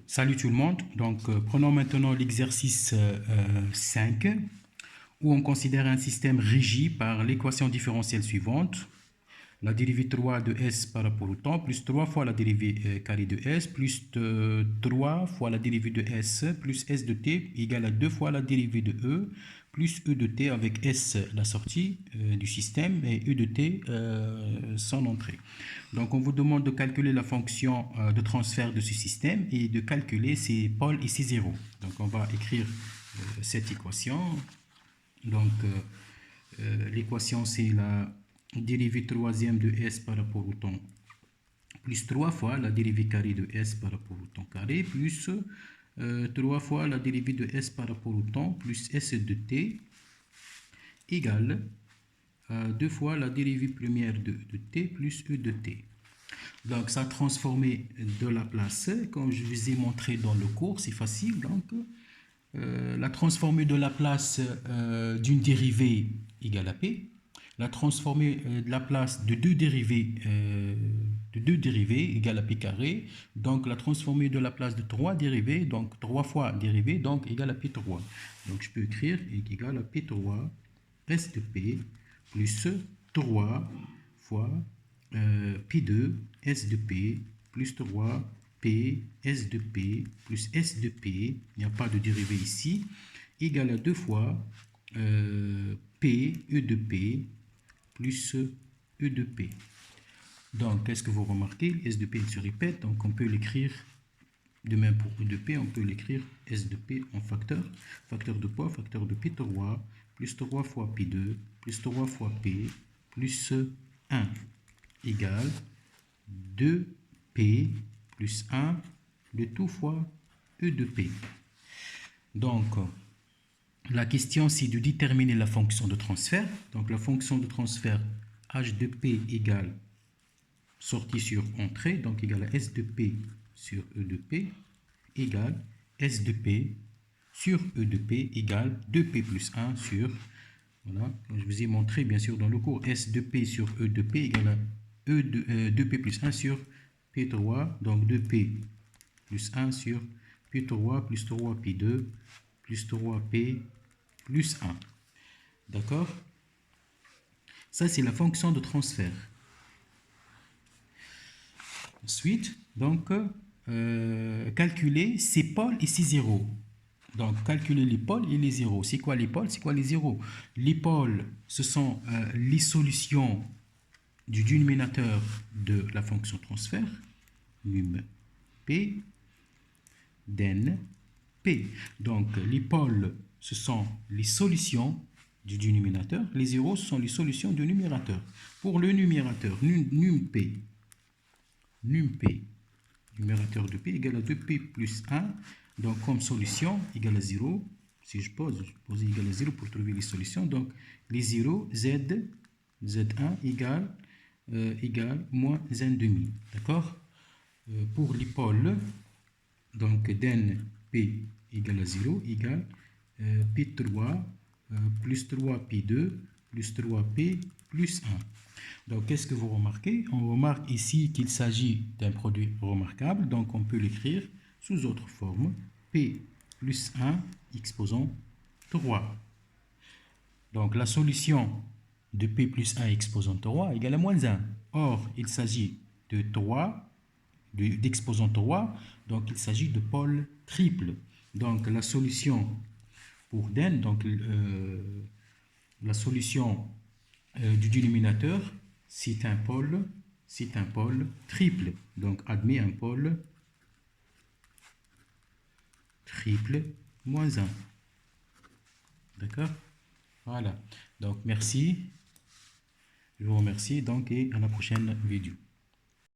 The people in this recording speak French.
Salut tout le monde. Donc, prenons maintenant l'exercice 5 où on considère un système régi par l'équation différentielle suivante. La dérivée 3 de s par rapport au temps plus 3 fois la dérivée carrée de s plus 3 fois la dérivée de s plus s de t égale à 2 fois la dérivée de e plus e de t avec s la sortie du système et e de t son entrée. Donc on vous demande de calculer la fonction de transfert de ce système et de calculer ses pôles et ses zéros. Donc on va écrire cette équation. Donc l'équation c'est la dérivée troisième de s par rapport au temps plus 3 fois la dérivée carrée de s par rapport au temps carré plus 3 fois la dérivée de s par rapport au temps plus s de t égale 2 fois la dérivée première de t plus e de t. Donc ça transformé de Laplace, comme je vous ai montré dans le cours, c'est facile. Donc la transformée de Laplace d'une dérivée égale à p. La transformée de Laplace de deux dérivées égale à p carré. Donc la transformée de Laplace de trois dérivées, donc 3 fois dérivée, donc égale à p3. Donc je peux écrire égale à p3 s de p plus 3 fois P2 S de P plus 3 P S de P plus S de P, il n'y a pas de dérivée ici, égale à 2 fois P E de P plus E de P. Donc, qu'est-ce que vous remarquez? S de P il se répète, donc on peut l'écrire de même pour E de P, on peut l'écrire S de P en facteur. Facteur de quoi? Facteur de P3 plus 3 fois P2 plus 3 fois P plus 1 égale 2P plus 1 de tout fois E de P. Donc, la question c'est de déterminer la fonction de transfert. Donc, la fonction de transfert H de P égale sortie sur entrée, donc égale à S de P sur E de P égale S de P sur E de P égale 2P plus 1 sur, voilà, comme je vous ai montré bien sûr dans le cours, S de P sur E de P égale à 2P plus 1 sur P3, donc 2P plus 1 sur P3 plus 3P2 plus 3P plus 1. D'accord? Ça, c'est la fonction de transfert. Ensuite, donc, calculer ses pôles et ses zéros. Donc, calculer les pôles et les zéros. C'est quoi les pôles? C'est quoi les zéros? Les pôles, ce sont les solutions du dénominateur de la fonction transfert, num p, den p. Donc, les pôles, ce sont les solutions du dénominateur. Les zéros, ce sont les solutions du numérateur. Pour le numérateur, num p, numérateur de p égale à 2p plus 1. Donc, comme solution, égale à 0. Si je pose égal à 0 pour trouver les solutions. Donc, les 0, z1 égale moins un demi. D'accord? Pour les pôles, donc den p égale à 0 égale p3 plus 3p2 plus 3p plus 1. Donc, qu'est-ce que vous remarquez? On remarque ici qu'il s'agit d'un produit remarquable, donc on peut l'écrire sous autre forme, p plus 1 exposant 3. Donc, la solution de p plus 1 exposant 3 égale à moins 1. Or, il s'agit de 3, d'exposant 3, donc il s'agit de pôle triple. Donc, la solution pour den, donc la solution du dénominateur, c'est un pôle triple. Donc, admet un pôle triple moins 1. D'accord? Voilà. Donc, merci. Je vous remercie donc et à la prochaine vidéo.